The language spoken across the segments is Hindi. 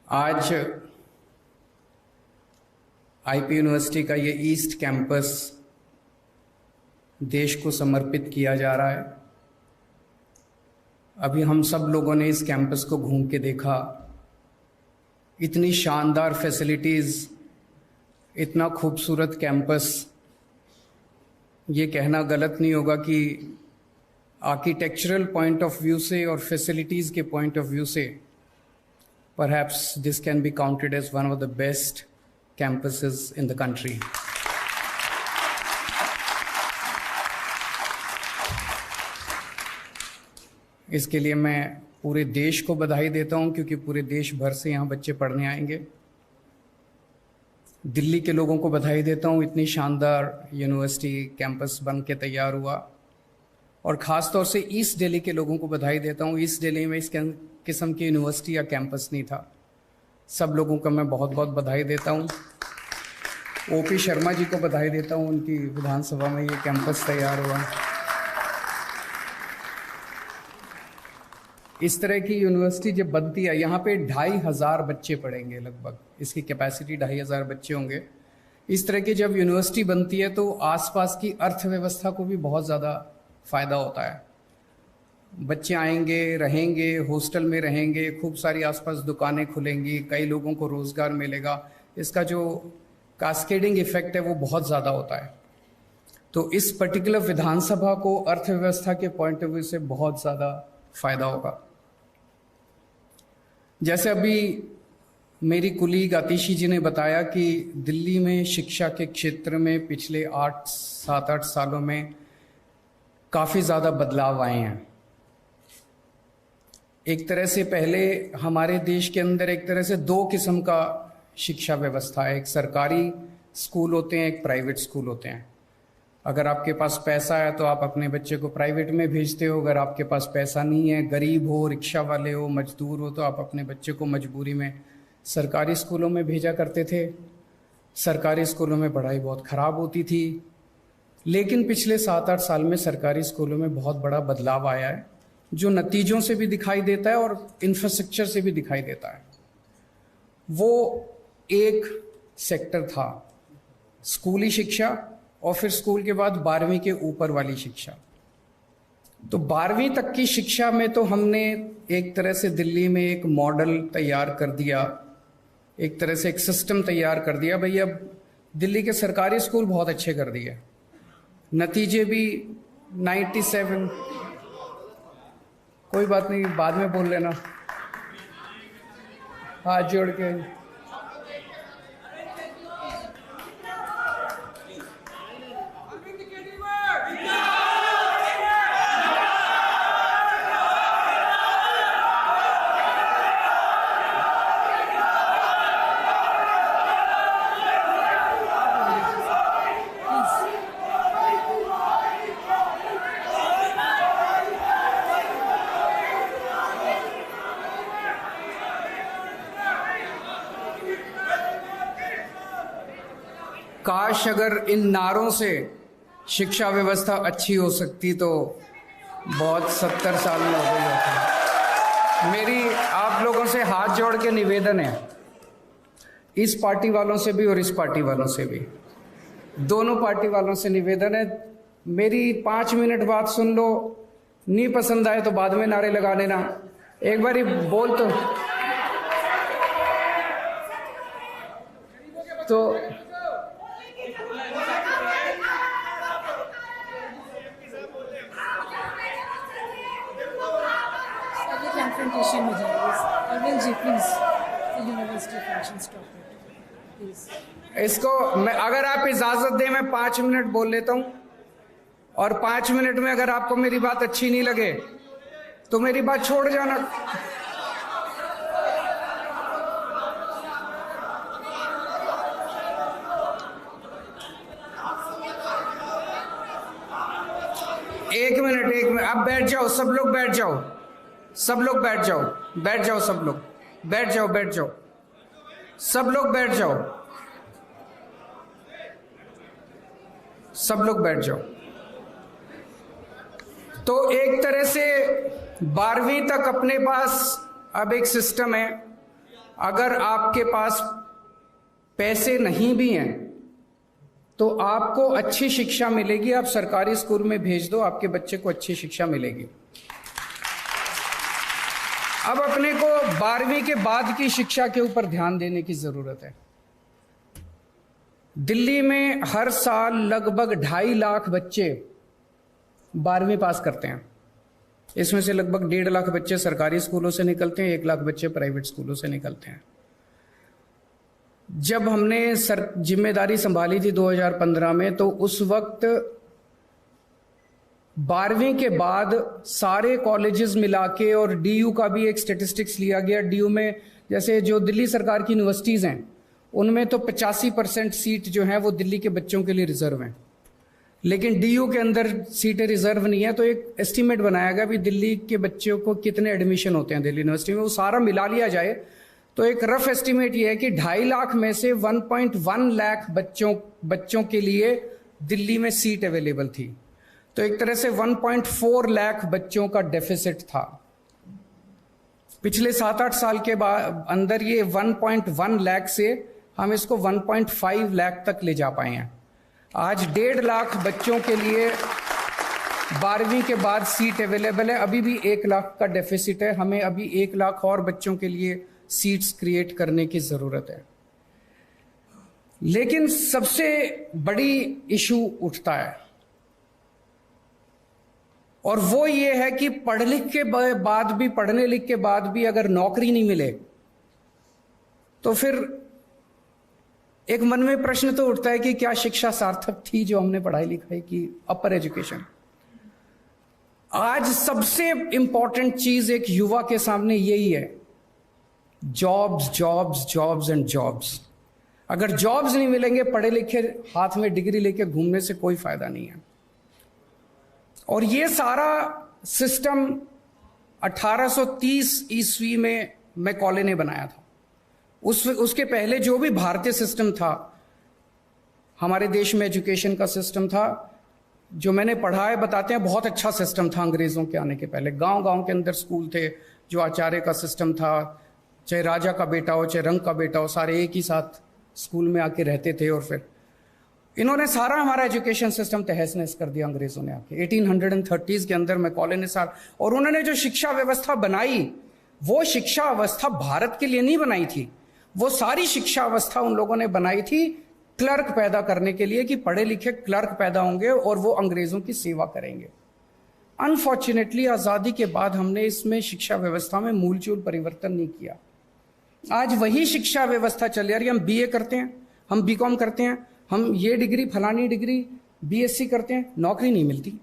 आज आईपी यूनिवर्सिटी का ये ईस्ट कैंपस देश को समर्पित किया जा रहा है। अभी हम सब लोगों ने इस कैंपस को घूम के देखा। इतनी शानदार फैसिलिटीज़, इतना खूबसूरत कैंपस। ये कहना गलत नहीं होगा कि आर्किटेक्चरल पॉइंट ऑफ व्यू से और फैसिलिटीज़ के पॉइंट ऑफ व्यू से perhaps this can be counted as one of the best campuses in the country. इसके लिए मैं पूरे देश को बधाई देता हूं, क्योंकि पूरे देश भर से यहाँ बच्चे पढ़ने आएंगे। दिल्ली के लोगों को बधाई देता हूं, इतनी शानदार यूनिवर्सिटी कैंपस बन के तैयार हुआ। और ख़ास तौर से ईस्ट दिल्ली के लोगों को बधाई देता हूं। ईस्ट दिल्ली में इस किस्म की यूनिवर्सिटी या कैंपस नहीं था। सब लोगों को मैं बहुत बहुत बधाई देता हूं। ओपी शर्मा जी को बधाई देता हूं, उनकी विधानसभा में ये कैंपस तैयार हुआ। इस तरह की यूनिवर्सिटी जब बनती है, यहाँ पे 2500 बच्चे पढ़ेंगे लगभग, इसकी कैपेसिटी 2500 बच्चे होंगे। इस तरह की जब यूनिवर्सिटी बनती है तो आसपास की अर्थव्यवस्था को भी बहुत ज़्यादा फ़ायदा होता है। बच्चे आएंगे, रहेंगे, हॉस्टल में रहेंगे, खूब सारी आसपास दुकानें खुलेंगी, कई लोगों को रोज़गार मिलेगा। इसका जो कास्केडिंग इफेक्ट है वो बहुत ज़्यादा होता है। तो इस पर्टिकुलर विधानसभा को अर्थव्यवस्था के पॉइंट ऑफ व्यू से बहुत ज़्यादा फ़ायदा होगा। जैसे अभी मेरी कुलीग आतिशी जी ने बताया कि दिल्ली में शिक्षा के क्षेत्र में पिछले 7-8 सालों में काफ़ी ज़्यादा बदलाव आए हैं। एक तरह से पहले हमारे देश के अंदर एक तरह से 2 किस्म का शिक्षा व्यवस्था है। एक सरकारी स्कूल होते हैं, एक प्राइवेट स्कूल होते हैं। अगर आपके पास पैसा है तो आप अपने बच्चे को प्राइवेट में भेजते हो। अगर आपके पास पैसा नहीं है, गरीब हो, रिक्शा वाले हो, मजदूर हो, तो आप अपने बच्चे को मजबूरी में सरकारी स्कूलों में भेजा करते थे। सरकारी स्कूलों में पढ़ाई बहुत ख़राब होती थी। लेकिन पिछले 7-8 साल में सरकारी स्कूलों में बहुत बड़ा बदलाव आया है, जो नतीजों से भी दिखाई देता है और इंफ्रास्ट्रक्चर से भी दिखाई देता है। वो एक सेक्टर था स्कूली शिक्षा, और फिर स्कूल के बाद 12वीं के ऊपर वाली शिक्षा। तो 12वीं तक की शिक्षा में तो हमने एक तरह से दिल्ली में एक मॉडल तैयार कर दिया, एक तरह से एक सिस्टम तैयार कर दिया। भाई अब दिल्ली के सरकारी स्कूल बहुत अच्छे कर दिए, नतीजे भी 97। कोई बात नहीं, बाद में बोल लेना, हाथ जोड़ के। काश अगर इन नारों से शिक्षा व्यवस्था अच्छी हो सकती तो बहुत 70 साल में हो गई होती। मेरी आप लोगों से हाथ जोड़ के निवेदन है, इस पार्टी वालों से भी और इस पार्टी वालों से भी, दोनों पार्टी वालों से निवेदन है, मेरी 5 मिनट बात सुन लो। नहीं पसंद आए तो बाद में नारे लगा लेना। एक बार ही बोल तो कंफ्रंटेशन हो जाएगी। Arvind ji please, university function stop please. इसको मैं, अगर आप इजाज़त दें, मैं 5 मिनट बोल लेता हूं, और 5 मिनट में अगर आपको मेरी बात अच्छी नहीं लगे तो मेरी बात छोड़ जाना। एक मिनट, अब बैठ जाओ, सब लोग बैठ जाओ, सब लोग बैठ जाओ, बैठ जाओ, सब लोग बैठ जाओ, बैठ जाओ, सब लोग बैठ जाओ, सब लोग बैठ जाओ। तो एक तरह से 12वीं तक अपने पास अब एक सिस्टम है। अगर आपके पास पैसे नहीं भी हैं तो आपको अच्छी शिक्षा मिलेगी। आप सरकारी स्कूल में भेज दो, आपके बच्चे को अच्छी शिक्षा मिलेगी। अब अपने को 12वीं के बाद की शिक्षा के ऊपर ध्यान देने की जरूरत है। दिल्ली में हर साल लगभग 2.5 लाख बच्चे 12वीं पास करते हैं। इसमें से लगभग 1.5 लाख बच्चे सरकारी स्कूलों से निकलते हैं, 1 लाख बच्चे प्राइवेट स्कूलों से निकलते हैं। जब हमने जिम्मेदारी संभाली थी 2015 में, तो उस वक्त 12वीं के बाद सारे कॉलेजेस मिला के, और डीयू का भी एक स्टेटिस्टिक्स लिया गया। डीयू में जैसे जो दिल्ली सरकार की यूनिवर्सिटीज़ हैं, उनमें तो 85% सीट जो हैं वो दिल्ली के बच्चों के लिए रिजर्व हैं, लेकिन डीयू के अंदर सीटें रिजर्व नहीं है। तो एक एस्टीमेट बनाया गया भी दिल्ली के बच्चों को कितने एडमिशन होते हैं दिल्ली यूनिवर्सिटी में, वो सारा मिला लिया जाए तो एक रफ एस्टीमेट ये है कि 2.5 लाख में से 1.1 लाख बच्चों के लिए दिल्ली में सीट अवेलेबल थी। तो एक तरह से 1.4 लाख बच्चों का डेफिसिट था। पिछले 7-8 साल के बाद अंदर ये 1.1 लाख से हम इसको 1.5 लाख तक ले जा पाए हैं। आज 1.5 लाख बच्चों के लिए 12वीं के बाद सीट अवेलेबल है। अभी भी 1 लाख का डेफिसिट है। हमें अभी 1 लाख और बच्चों के लिए सीट्स क्रिएट करने की जरूरत है। लेकिन सबसे बड़ी इशू उठता है, और वो ये है कि पढ़ने लिख के बाद भी अगर नौकरी नहीं मिले तो फिर एक मन में प्रश्न तो उठता है कि क्या शिक्षा सार्थक थी जो हमने पढ़ाई लिखाई की, अपर एजुकेशन। आज सबसे इंपॉर्टेंट चीज एक युवा के सामने यही है, jobs jobs jobs and jobs. अगर जॉब्स नहीं मिलेंगे, पढ़े लिखे हाथ में डिग्री लेके घूमने से कोई फायदा नहीं है। और ये सारा सिस्टम 1830 ईस्वी में मैकॉले ने बनाया था। उसके पहले जो भी भारतीय सिस्टम था, हमारे देश में एजुकेशन का सिस्टम था, जो मैंने पढ़ा है, बताते हैं बहुत अच्छा सिस्टम था अंग्रेजों के आने के पहले। गांव गांव के अंदर स्कूल थे, जो आचार्य का सिस्टम था, चाहे राजा का बेटा हो चाहे रंग का बेटा हो, सारे एक ही साथ स्कूल में आके रहते थे। और फिर इन्होंने सारा हमारा एजुकेशन सिस्टम तहस नहस कर दिया अंग्रेजों ने आके 1830s के अंदर मैकॉले ने और उन्होंने जो शिक्षा व्यवस्था बनाई, वो शिक्षा अवस्था भारत के लिए नहीं बनाई थी। वो सारी शिक्षा अवस्था उन लोगों ने बनाई थी क्लर्क पैदा करने के लिए, कि पढ़े लिखे क्लर्क पैदा होंगे और वो अंग्रेजों की सेवा करेंगे। अनफॉर्चुनेटली आज़ादी के बाद हमने इसमें शिक्षा व्यवस्था में मूलचूल परिवर्तन नहीं किया। आज वही शिक्षा व्यवस्था चल रही है। हम बीए करते हैं, हम बीकॉम करते हैं, हम ये डिग्री फलानी डिग्री बीएससी करते हैं, नौकरी नहीं मिलती।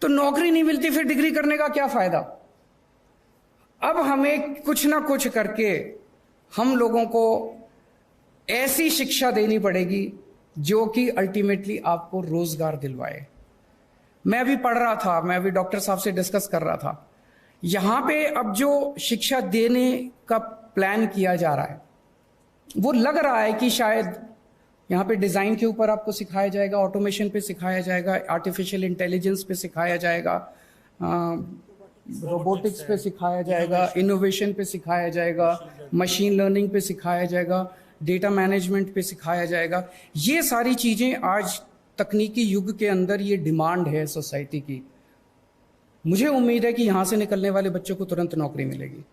तो नौकरी नहीं मिलती, फिर डिग्री करने का क्या फायदा? अब हमें कुछ ना कुछ करके हम लोगों को ऐसी शिक्षा देनी पड़ेगी जो कि अल्टीमेटली आपको रोजगार दिलवाए। मैं अभी पढ़ रहा था, मैं अभी डॉक्टर साहब से डिस्कस कर रहा था, यहां पे अब जो शिक्षा देने का प्लान किया जा रहा है, वो लग रहा है कि शायद यहाँ पे डिज़ाइन के ऊपर आपको सिखाया जाएगा, ऑटोमेशन पे सिखाया जाएगा, आर्टिफिशियल इंटेलिजेंस पे सिखाया जाएगा, रोबोटिक्स पे सिखाया जाएगा, इनोवेशन पे सिखाया जाएगा, मशीन लर्निंग पे सिखाया जाएगा, डेटा मैनेजमेंट पे सिखाया जाएगा। ये सारी चीज़ें आज तकनीकी युग के अंदर ये डिमांड है सोसाइटी की। मुझे उम्मीद है कि यहाँ से निकलने वाले बच्चों को तुरंत नौकरी मिलेगी।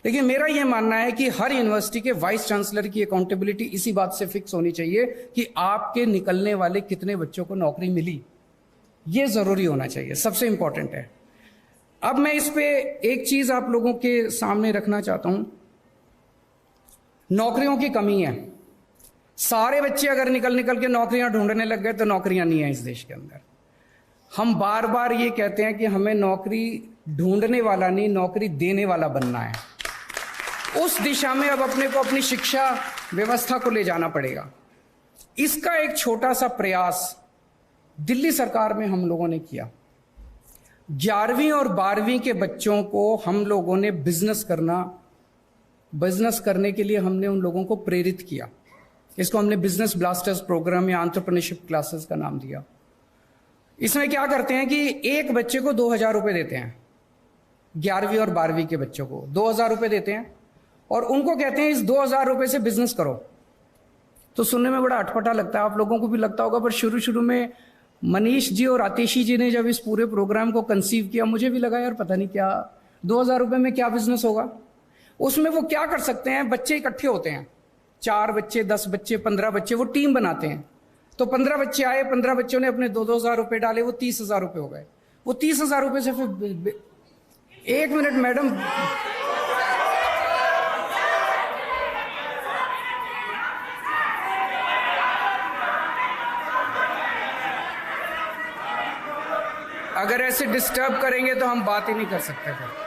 लेकिन मेरा यह मानना है कि हर यूनिवर्सिटी के वाइस चांसलर की अकाउंटेबिलिटी इसी बात से फिक्स होनी चाहिए कि आपके निकलने वाले कितने बच्चों को नौकरी मिली। ये जरूरी होना चाहिए, सबसे इंपॉर्टेंट है। अब मैं इस पे एक चीज आप लोगों के सामने रखना चाहता हूं। नौकरियों की कमी है। सारे बच्चे अगर निकल के नौकरियां ढूंढने लग गए तो नौकरियां नहीं है इस देश के अंदर। हम बार बार ये कहते हैं कि हमें नौकरी ढूंढने वाला नहीं, नौकरी देने वाला बनना है। उस दिशा में अब अपने को अपनी शिक्षा व्यवस्था को ले जाना पड़ेगा। इसका एक छोटा सा प्रयास दिल्ली सरकार में हम लोगों ने किया। 11वीं और 12वीं के बच्चों को हम लोगों ने बिजनेस करने के लिए हमने उन लोगों को प्रेरित किया। इसको हमने बिजनेस ब्लास्टर्स प्रोग्राम या एंटरप्रेन्योरशिप क्लासेस का नाम दिया। इसमें क्या करते हैं कि एक बच्चे को 2000 रुपये देते हैं। 11वीं और 12वीं के बच्चों को 2000 रुपये देते हैं और उनको कहते हैं इस 2,000 रुपए से बिजनेस करो। तो सुनने में बड़ा अटपटा लगता है, आप लोगों को भी लगता होगा, पर शुरू शुरू में मनीष जी और आतिशी जी ने जब इस पूरे प्रोग्राम को कंसीव किया, मुझे भी लगा यार पता नहीं क्या 2,000 रुपए में क्या बिजनेस होगा। उसमें वो क्या कर सकते हैं, बच्चे इकट्ठे होते हैं, 4 बच्चे, 10 बच्चे, 15 बच्चे, वो टीम बनाते हैं। तो 15 बच्चे आए, 15 बच्चों ने अपने 2,000 रुपए डाले, वो 30,000 रुपए हो गए। वो 30,000 रुपए से फिर 1 मिनट मैडम, अगर ऐसे डिस्टर्ब करेंगे तो हम बात ही नहीं कर सकते फिर।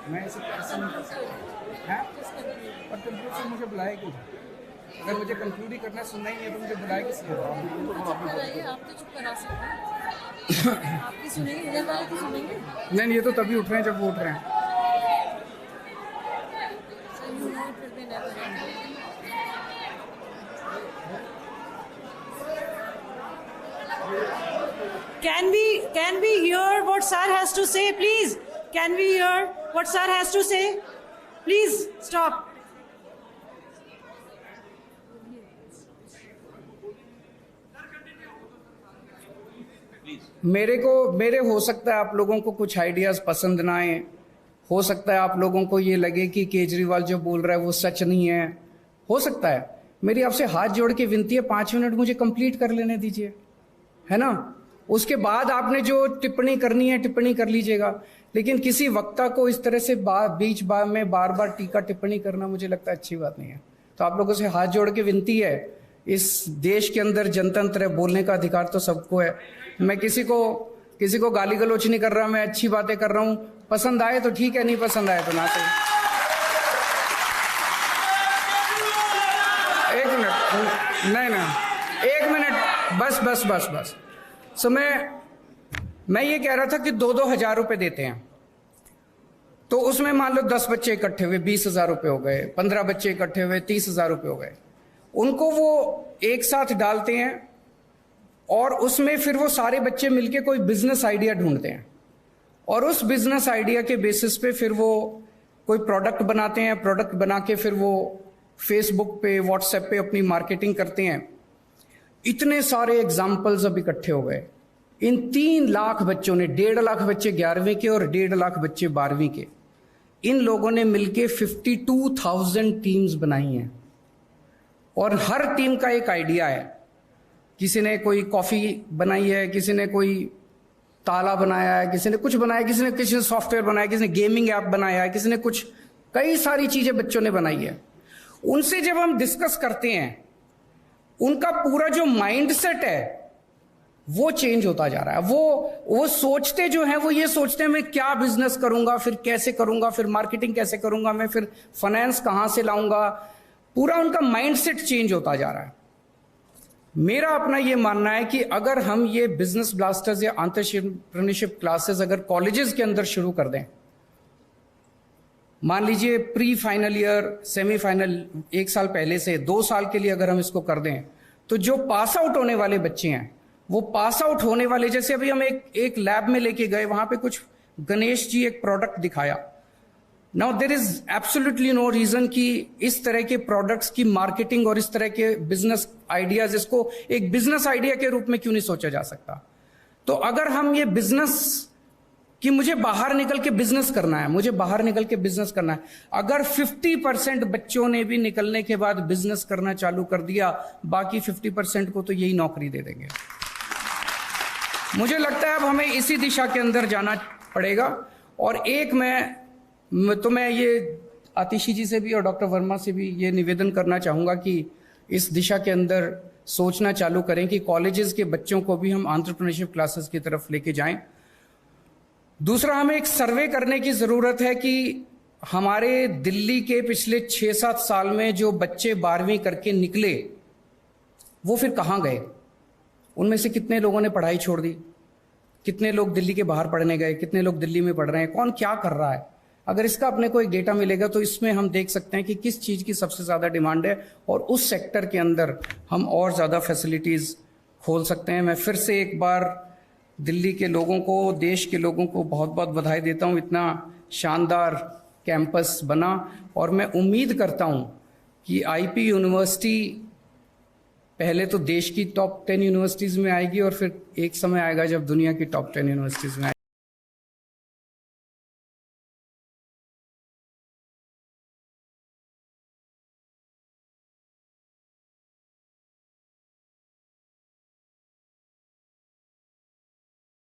मैं ऐसे ऐसा नहीं कर सकता है, और कंक्लूड से मुझे बुलाया क्यों? अगर मुझे कंक्लूड ही करना, सुनना ही है तो मुझे बुलाया किस लिए? आप तो चुप करा सकते हैं। आपकी सुनेंगे, इधर वाले की सुनेंगे? नहीं, ये तो तभी उठ रहे हैं जब वो उठ रहे हैं। Can we hear what sir has to say, please? Can we hear what sir has to say? Please stop. मेरे हो सकता है आप लोगों को कुछ आइडियाज पसंद ना आए, हो सकता है आप लोगों को ये लगे कि केजरीवाल जो बोल रहा है वो सच नहीं है, हो सकता है। मेरी आपसे हाथ जोड़ के विनती है, 5 मिनट मुझे कंप्लीट कर लेने दीजिए, है ना? उसके बाद आपने जो टिप्पणी करनी है टिप्पणी कर लीजिएगा, लेकिन किसी वक्ता को इस तरह से बीच में बार बार टीका टिप्पणी करना मुझे लगता है अच्छी बात नहीं है। तो आप लोगों से हाथ जोड़ के विनती है, इस देश के अंदर जनतंत्र है, बोलने का अधिकार तो सबको है। मैं किसी को गाली गलौच नहीं कर रहा, मैं अच्छी बातें कर रहा हूं। पसंद आए तो ठीक है, नहीं पसंद आए तो ना सही। 1 मिनट, नहीं 1 मिनट, बस। सो मैं ये कह रहा था कि 2-2 हज़ार रुपए देते हैं, तो उसमें मान लो 10 बच्चे इकट्ठे हुए 20,000 रुपए हो गए, 15 बच्चे इकट्ठे हुए 30,000 रुपए हो गए। उनको वो एक साथ डालते हैं और उसमें फिर वो सारे बच्चे मिलके कोई बिजनेस आइडिया ढूंढते हैं, और उस बिजनेस आइडिया के बेसिस पे फिर वो कोई प्रोडक्ट बनाते हैं। प्रोडक्ट बना के फिर वो फेसबुक पे, व्हाट्सएप पे अपनी मार्केटिंग करते हैं। इतने सारे एग्जाम्पल्स अब इकट्ठे हो गए। इन 3 लाख बच्चों ने, 1.5 लाख बच्चे 11वीं के और 1.5 लाख बच्चे 12वीं के, इन लोगों ने मिलके 52,000 टीम्स बनाई हैं, और हर टीम का एक आइडिया है। किसी ने कोई कॉफी बनाई है, किसी ने कोई ताला बनाया है, किसी ने कुछ बनाया, किसी ने सॉफ्टवेयर बनाया, किसी ने गेमिंग ऐप बनाया है, किसी ने कुछ, कई सारी चीजें बच्चों ने बनाई है। उनसे जब हम डिस्कस करते हैं, उनका पूरा जो माइंडसेट है वो चेंज होता जा रहा है। वो सोचते जो हैं, वो ये सोचते हैं मैं क्या बिजनेस करूंगा, फिर कैसे करूंगा, फिर मार्केटिंग कैसे करूंगा, मैं फिर फाइनेंस कहां से लाऊंगा। पूरा उनका माइंडसेट चेंज होता जा रहा है। मेरा अपना ये मानना है कि अगर हम ये बिजनेस ब्लास्टर्स या एंटरप्रेन्योरशिप क्लासेस अगर कॉलेजेस के अंदर शुरू कर दें, मान लीजिए प्री फाइनल ईयर, सेमीफाइनल 1 साल पहले से 2 साल के लिए अगर हम इसको कर दें, तो जो पास आउट होने वाले बच्चे हैं, वो पास आउट होने वाले, जैसे अभी हम एक लैब में लेके गए, वहां पे कुछ गणेश जी एक प्रोडक्ट दिखाया। Now there is absolutely no reason कि इस तरह के प्रोडक्ट्स की मार्केटिंग और इस तरह के बिजनेस आइडियाज, इसको एक बिजनेस आइडिया के रूप में क्यों नहीं सोचा जा सकता। तो अगर हम ये बिजनेस कि मुझे बाहर निकल के बिजनेस करना है, मुझे बाहर निकल के बिजनेस करना है, अगर 50% बच्चों ने भी निकलने के बाद बिजनेस करना चालू कर दिया, बाकी 50% को तो यही नौकरी दे देंगे। मुझे लगता है अब हमें इसी दिशा के अंदर जाना पड़ेगा। और एक मैं ये आतिशी जी से भी और डॉक्टर वर्मा से भी ये निवेदन करना चाहूंगा कि इस दिशा के अंदर सोचना चालू करें कि कॉलेजेस के बच्चों को भी हम एंटरप्रेन्योरशिप क्लासेस की तरफ लेके जाएं। दूसरा, हमें एक सर्वे करने की जरूरत है कि हमारे दिल्ली के पिछले 6-7 साल में जो बच्चे 12वीं करके निकले वो फिर कहाँ गए, उनमें से कितने लोगों ने पढ़ाई छोड़ दी, कितने लोग दिल्ली के बाहर पढ़ने गए, कितने लोग दिल्ली में पढ़ रहे हैं, कौन क्या कर रहा है। अगर इसका अपने को एक डेटा मिलेगा तो इसमें हम देख सकते हैं कि किस चीज़ की सबसे ज़्यादा डिमांड है और उस सेक्टर के अंदर हम और ज़्यादा फैसिलिटीज़ खोल सकते हैं। मैं फिर से एक बार दिल्ली के लोगों को, देश के लोगों को बहुत बहुत बधाई देता हूँ। इतना शानदार कैंपस बना और मैं उम्मीद करता हूँ कि आईपी यूनिवर्सिटी पहले तो देश की टॉप 10 यूनिवर्सिटीज़ में आएगी और फिर एक समय आएगा जब दुनिया की टॉप 10 यूनिवर्सिटीज़ में आएगी।